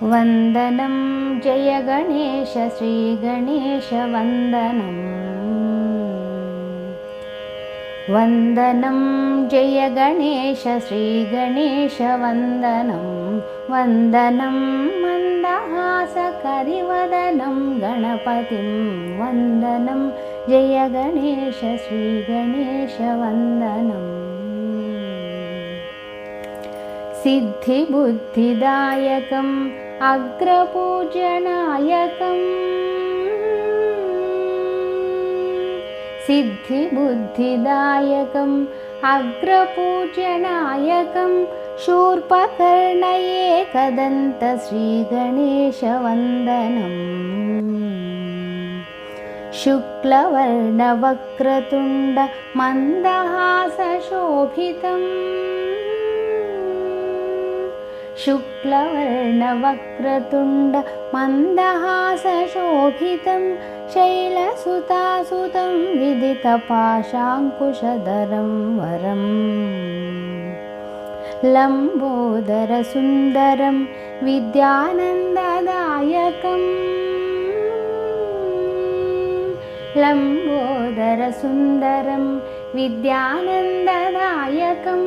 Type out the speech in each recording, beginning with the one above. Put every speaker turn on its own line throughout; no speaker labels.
वन्दनं जय गणेश श्रीगणेश वन्दनं वन्दनं जय गणेश श्रीगणेश वन्दनं वन्दनं मन्दहासकरिवदनं गणपतिं वन्दनं जय गणेश श्रीगणेश वन्दनम् सिद्धिबुद्धिदायकम् अग्रपूजनायकम् सिद्धिबुद्धिदायकम् अग्रपूजनायकं शूर्पकर्ण एकदन्त श्रीगणेशवन्दनम् शुक्लवर्णवक्रतुण्ड मन्दहासशोभितम् शुक्लवर्णवक्रतुण्ड मन्दहासशोभितं शैलसुतासुतं विदितपाशाङ्कुशधरं वरम् लम्बोदरसुन्दरं विद्यानन्ददायकम् लम्बोदरसुन्दरं विद्यानन्ददायकं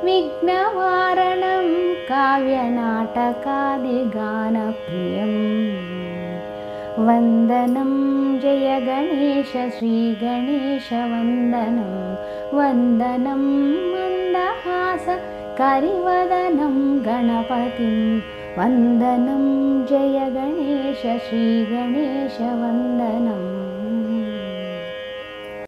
विघ्नवारणं काव्यनाटकादिगानप्रियम् वन्दनं जय गणेश श्रीगणेश वन्दनं वन्दनं मन्दहासकरिवदनं गणपतिं वन्दनं जय गणेश श्रीगणेश वन्दनम्